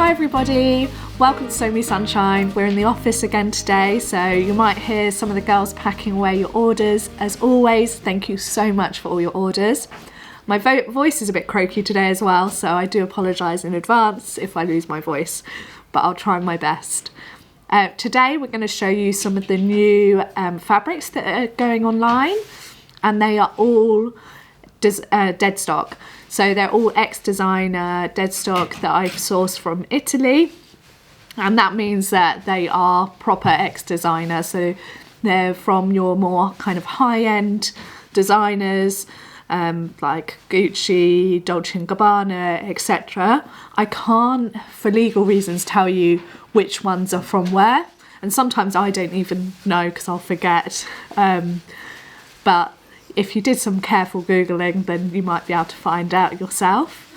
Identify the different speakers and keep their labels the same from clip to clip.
Speaker 1: Hi everybody, welcome to Sew Me Sunshine. We're in the office again today, so you might hear some of the girls packing away your orders. As always, thank you so much for all your orders. My voice is a bit croaky today as well, so I do apologise in advance if I lose my voice, but I'll try my best. Today we're going to show you some of the new fabrics that are going online, and they are all Deadstock. So they're all ex-designer Deadstock that I've sourced from Italy, and that means that they are proper ex-designer, so they're from your more kind of high-end designers like Gucci, Dolce & Gabbana, etc. I can't, for legal reasons, tell you which ones are from where, and sometimes I don't even know because I'll forget, but if you did some careful Googling, then you might be able to find out yourself.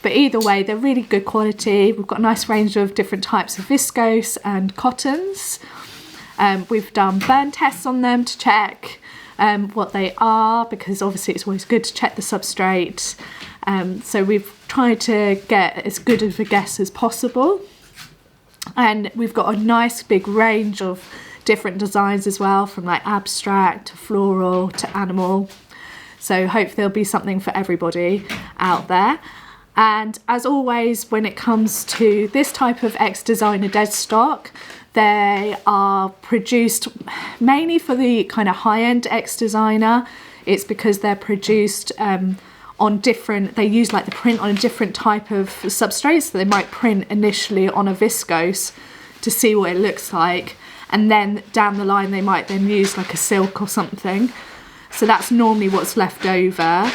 Speaker 1: But either way, they're really good quality. We've got a nice range of different types of viscose and cottons. We've done burn tests on them to check what they are, because obviously it's always good to check the substrate. So we've tried to get as good of a guess as possible. And we've got a nice big range of different designs as well, from like abstract to floral to animal. So hopefully there'll be something for everybody out there. And as always, when it comes to this type of ex-designer Deadstock, they are produced mainly for the kind of high-end ex-designer. It's because they're produced on different, they use like the print on a different type of substrate. So they might print initially on a viscose to see what it looks like, and then down the line they might then use like a silk or something. So that's normally what's left over.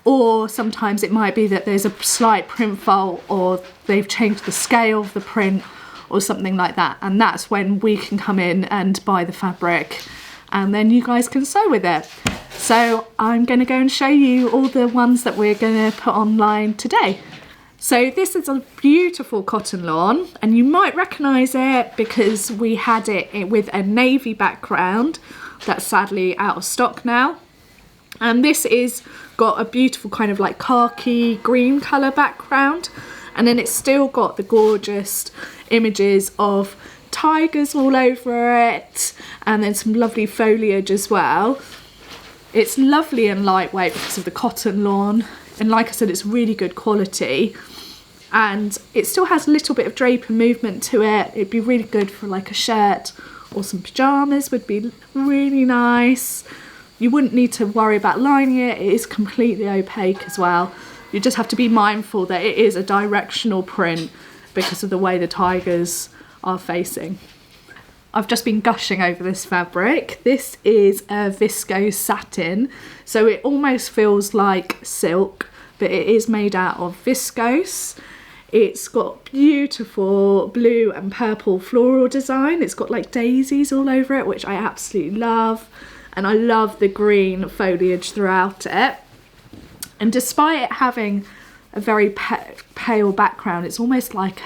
Speaker 1: Or sometimes it might be that there's a slight print fault, or they've changed the scale of the print or something like that, and that's when we can come in and buy the fabric, and then you guys can sew with it. So I'm going to go and show you all the ones that we're going to put online today. So this is a beautiful cotton lawn, and you might recognise it because we had it with a navy background that's sadly out of stock now. And this is got a beautiful kind of like khaki green colour background, and then it's still got the gorgeous images of tigers all over it, and then some lovely foliage as well. It's lovely and lightweight because of the cotton lawn, and like I said, it's really good quality, and it still has a little bit of drape and movement to it. It'd be really good for like a shirt, or some pyjamas would be really nice. You wouldn't need to worry about lining it. It is completely opaque as well. You just have to be mindful that it is a directional print because of the way the tigers are facing. I've just been gushing over this fabric. This is a viscose satin, so it almost feels like silk, but it is made out of viscose. It's got beautiful blue and purple floral design. It's got like daisies all over it, which I absolutely love. And I love the green foliage throughout it. And despite it having a very pale background, it's almost like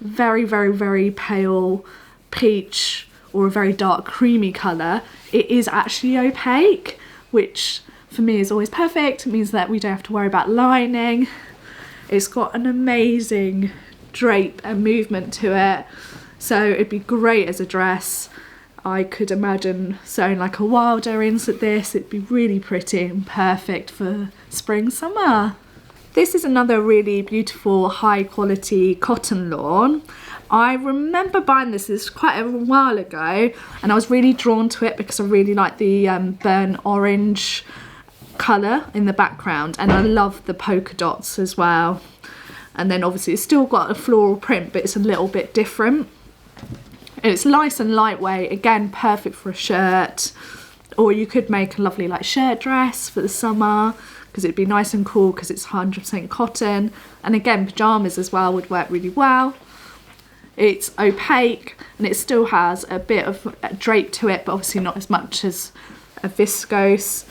Speaker 1: very, very, very pale peach or a very dark creamy colour. It is actually opaque, which for me is always perfect. It means that we don't have to worry about lining. It's got an amazing drape and movement to it, so it'd be great as a dress. I could imagine sewing like a wilder into this. It'd be really pretty and perfect for spring, summer. This is another really beautiful high quality cotton lawn. I remember buying this quite a while ago, and I was really drawn to it because I really like the burnt orange colour in the background, and I love the polka dots as well. And then obviously it's still got a floral print, but it's a little bit different. It's nice and lightweight, again perfect for a shirt, or you could make a lovely like shirt dress for the summer because it'd be nice and cool because it's 100% cotton, and again pyjamas as well would work really well. It's opaque and it still has a bit of drape to it, but obviously not as much as a viscose,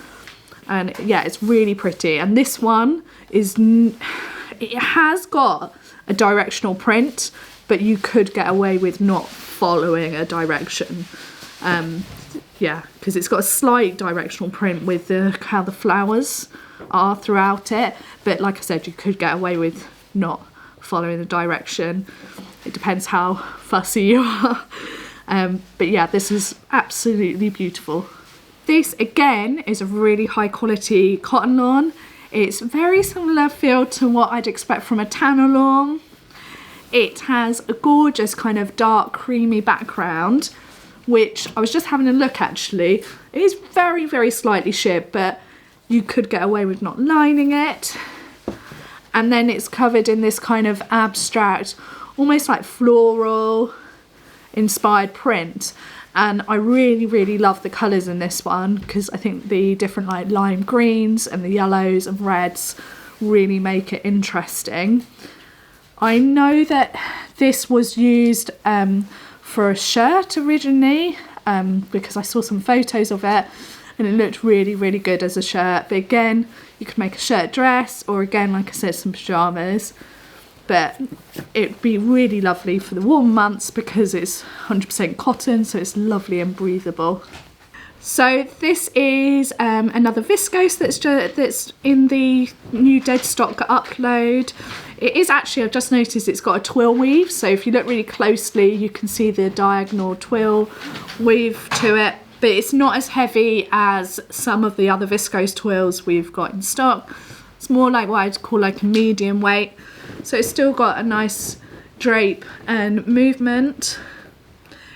Speaker 1: and yeah, it's really pretty. And this one is, it has got a directional print, but you could get away with not following a direction. Yeah, because it's got a slight directional print with how the flowers are throughout it, but like I said, you could get away with not following the direction. It depends how fussy you are. But yeah, this is absolutely beautiful. This again is a really high quality cotton lawn. It's very similar feel to what I'd expect from a tanner lawn. It has a gorgeous kind of dark creamy background, which I was just having a look actually. It is very, very slightly shibbed, but you could get away with not lining it. And then it's covered in this kind of abstract, almost like floral inspired print. And I really, really love the colours in this one, because I think the different like lime greens and the yellows and reds really make it interesting. I know that this was used for a shirt originally, because I saw some photos of it and it looked really, really good as a shirt. But again, you could make a shirt dress, or again, like I said, some pyjamas. But it'd be really lovely for the warm months because it's 100% cotton, so it's lovely and breathable. So this is another viscose that's in the new Deadstock upload. It is actually, I've just noticed it's got a twill weave, so if you look really closely you can see the diagonal twill weave to it, but it's not as heavy as some of the other viscose twills we've got in stock. It's more like what I'd call like a medium weight, so it's still got a nice drape and movement.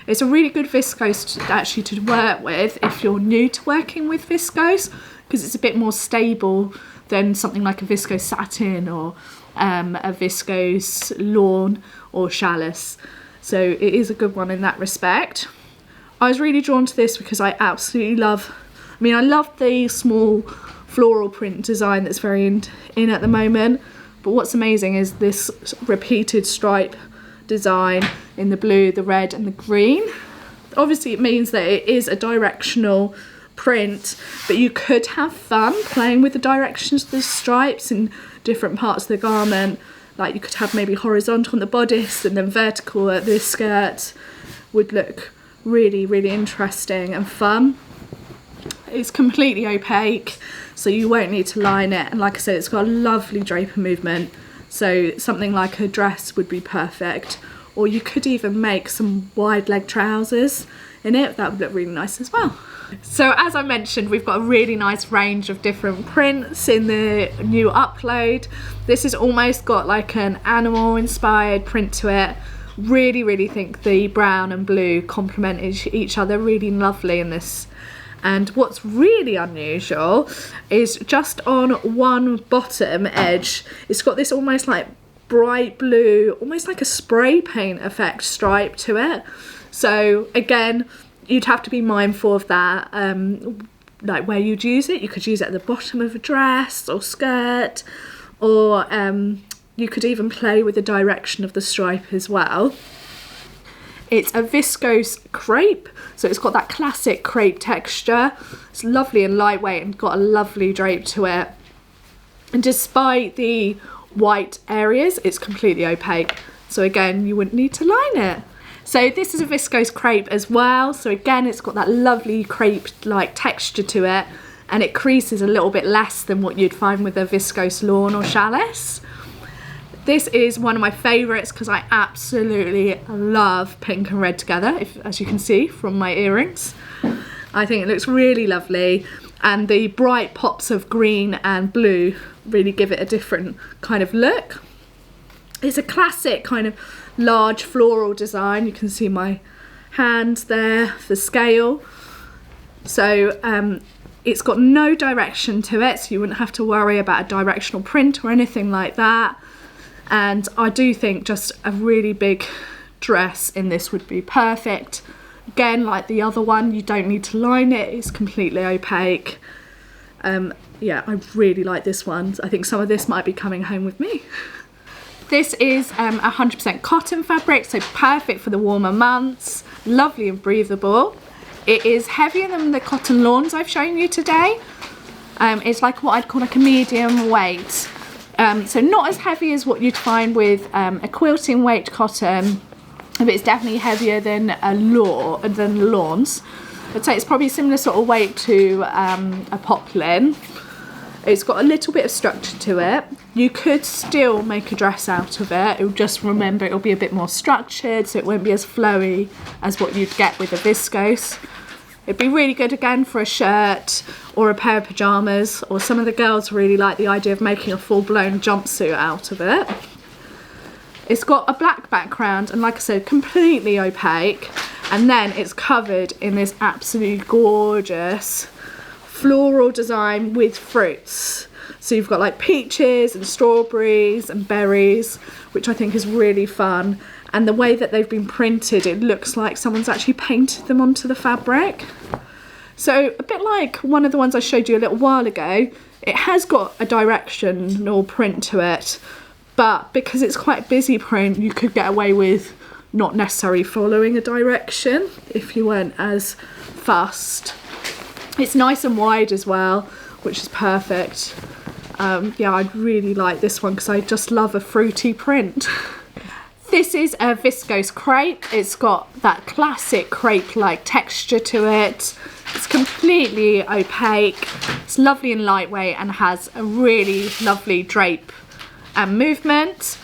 Speaker 1: It's a really good viscose actually to work with if you're new to working with viscose, because it's a bit more stable than something like a viscose satin or a viscose lawn or challis. So it is a good one in that respect. I was really drawn to this because I absolutely love, I love the small floral print design that's very in at the moment, but what's amazing is this repeated stripe design in the blue, the red and the green. Obviously it means that it is a directional print, but you could have fun playing with the directions of the stripes in different parts of the garment. Like you could have maybe horizontal on the bodice and then vertical at the skirt. Would look really, really interesting and fun. It's completely opaque, so you won't need to line it, and like I said, it's got a lovely draper movement, so something like a dress would be perfect. Or you could even make some wide leg trousers in it. That would look really nice as well. So as I mentioned, we've got a really nice range of different prints in the new upload. This has almost got like an animal inspired print to it. Really, really think the brown and blue complement each other really lovely in this. And what's really unusual is just on one bottom edge, it's got this almost like bright blue, almost like a spray paint effect stripe to it. So again, you'd have to be mindful of that, like where you'd use it. You could use it at the bottom of a dress or skirt, or you could even play with the direction of the stripe as well. It's a viscose crepe, so it's got that classic crepe texture. It's lovely and lightweight and got a lovely drape to it. And despite the white areas, it's completely opaque. So again, you wouldn't need to line it. So this is a viscose crepe as well. So again, it's got that lovely crepe-like texture to it, and it creases a little bit less than what you'd find with a viscose lawn or challis. This is one of my favourites because I absolutely love pink and red together, as you can see from my earrings. I think it looks really lovely, and the bright pops of green and blue really give it a different kind of look. It's a classic kind of large floral design. You can see my hand there, the scale. So it's got no direction to it, so you wouldn't have to worry about a directional print or anything like that. And I do think just a really big dress in this would be perfect. Again, like the other one, you don't need to line it, it's completely opaque. Yeah, I really like this one. I think some of this might be coming home with me. This is 100% cotton fabric, so perfect for the warmer months. Lovely and breathable. It is heavier than the cotton lawns I've shown you today. It's like what I'd call like a medium weight. So not as heavy as what you'd find with a quilting weight cotton, but it's definitely heavier than lawns. I'd say it's probably a similar sort of weight to a poplin. It's got a little bit of structure to it. You could still make a dress out of it. It'll just, remember, it'll be a bit more structured, so it won't be as flowy as what you'd get with a viscose. It'd be really good again for a shirt or a pair of pyjamas, or some of the girls really like the idea of making a full-blown jumpsuit out of it. It's got a black background and, like I said, completely opaque, and then it's covered in this absolutely gorgeous floral design with fruits. So you've got like peaches and strawberries and berries, which I think is really fun. And the way that they've been printed, it looks like someone's actually painted them onto the fabric. So a bit like one of the ones I showed you a little while ago, it has got a directional print to it, but because it's quite busy print, you could get away with not necessarily following a direction if you weren't as fussed. It's nice and wide as well, which is perfect. Yeah, I'd really like this one because I just love a fruity print. This is a viscose crepe. It's got that classic crepe-like texture to it. It's completely opaque. It's lovely and lightweight and has a really lovely drape and movement.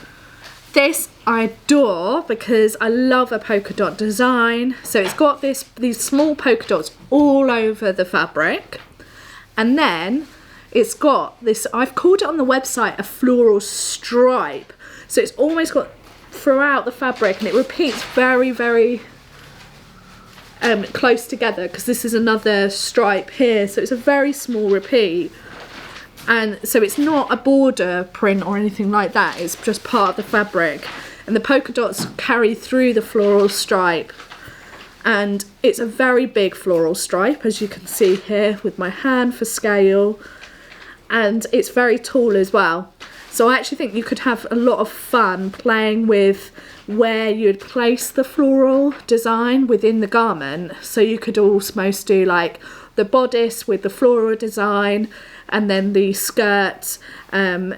Speaker 1: This I adore because I love a polka dot design. So it's got these small polka dots all over the fabric, and then it's got this, I've called it on the website a floral stripe. So it's almost got throughout the fabric, and it repeats very, very close together, because this is another stripe here, so it's a very small repeat. And so it's not a border print or anything like that, it's just part of the fabric, and the polka dots carry through the floral stripe. And it's a very big floral stripe, as you can see here with my hand for scale, and it's very tall as well. So I actually think you could have a lot of fun playing with where you'd place the floral design within the garment. So you could almost do like the bodice with the floral design, and then the skirt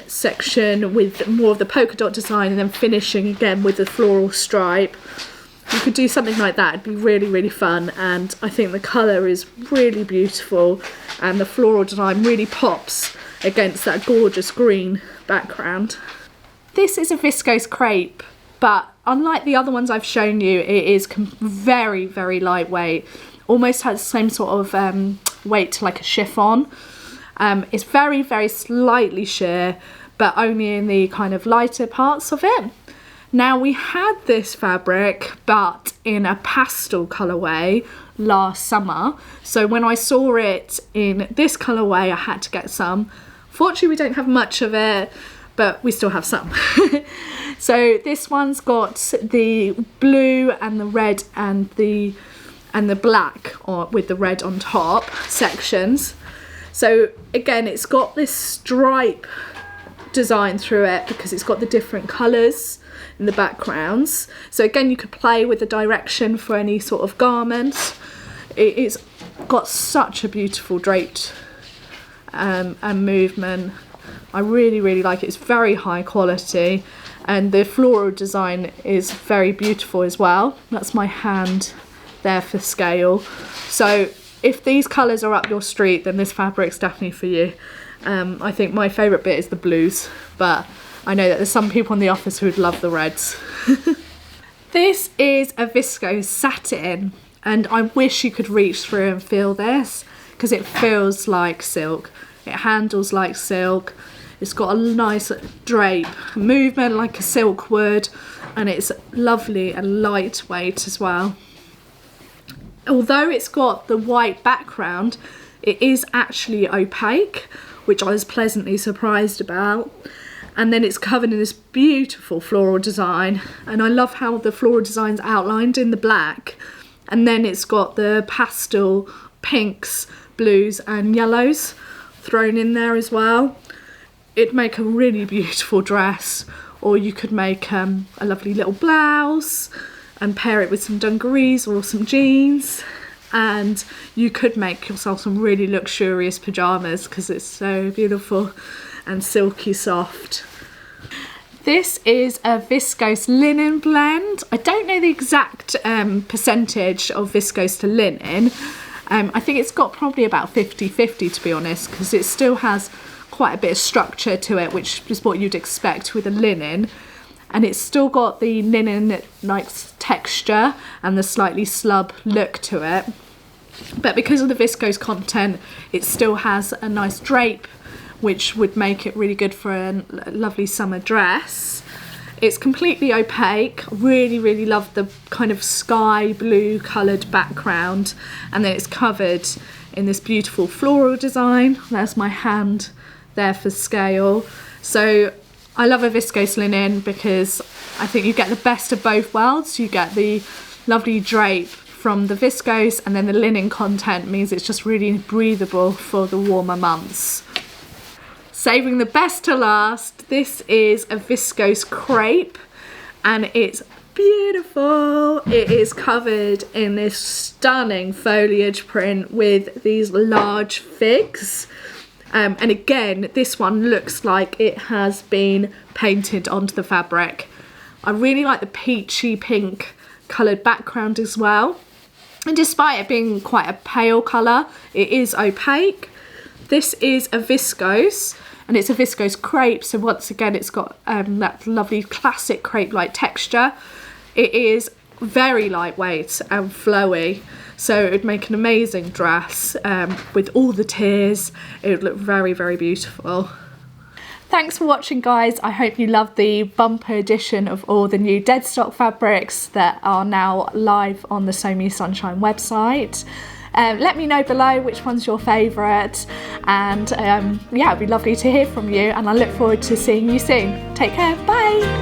Speaker 1: section with more of the polka dot design, and then finishing again with the floral stripe. You could do something like that. It'd be really, really fun, and I think the colour is really beautiful, and the floral design really pops against that gorgeous green background. This is a viscose crepe, but unlike the other ones I've shown you, it is very, very lightweight. Almost has the same sort of weight to like a chiffon. It's very, very slightly sheer, but only in the kind of lighter parts of it. Now, we had this fabric, but in a pastel colourway last summer. So when I saw it in this colourway, I had to get some. Fortunately, we don't have much of it, but we still have some. So this one's got the blue and the red and the black, or with the red on top sections. So again, it's got this stripe design through it because it's got the different colours in the backgrounds. So again, you could play with the direction for any sort of garment. It's got such a beautiful draped and movement. I really, really like it. It's very high quality, and the floral design is very beautiful as well. That's my hand there for scale. So if these colours are up your street, then this fabric's definitely for you. I think my favourite bit is the blues, but I know that there's some people in the office who would love the reds. This is a viscose satin, and I wish you could reach through and feel this, because it feels like silk. It handles like silk. It's got a nice drape movement like a silk would, and it's lovely and lightweight as well. Although it's got the white background, it is actually opaque, which I was pleasantly surprised about. And then it's covered in this beautiful floral design, and I love how the floral design's outlined in the black, and then it's got the pastel pinks, blues and yellows thrown in there as well. It'd make a really beautiful dress, or you could make a lovely little blouse and pair it with some dungarees or some jeans, and you could make yourself some really luxurious pyjamas because it's so beautiful and silky soft. This is a viscose linen blend. I don't know the exact percentage of viscose to linen. I think it's got probably about 50-50 to be honest, because it still has quite a bit of structure to it, which is what you'd expect with a linen. And it's still got the linen like texture and the slightly slub look to it. But because of the viscose content, it still has a nice drape, which would make it really good for a lovely summer dress. It's completely opaque. Really, really love the kind of sky blue coloured background. And then it's covered in this beautiful floral design. There's my hand there for scale. So I love a viscose linen because I think you get the best of both worlds. You get the lovely drape from the viscose, and then the linen content means it's just really breathable for the warmer months. Saving the best to last, this is a viscose crepe, and it's beautiful. It is covered in this stunning foliage print with these large figs. And again, this one looks like it has been painted onto the fabric. I really like the peachy pink coloured background as well. And despite it being quite a pale colour, it is opaque. This is a viscose, and it's a viscose crepe. So once again, it's got that lovely classic crepe-like texture. It is very lightweight and flowy. So it would make an amazing dress with all the tiers. It would look very, very beautiful. Thanks for watching, guys. I hope you loved the bumper edition of all the new Deadstock fabrics that are now live on the So Me Sunshine website. Let me know below which one's your favourite, and yeah, it'd be lovely to hear from you, and I look forward to seeing you soon. Take care, bye!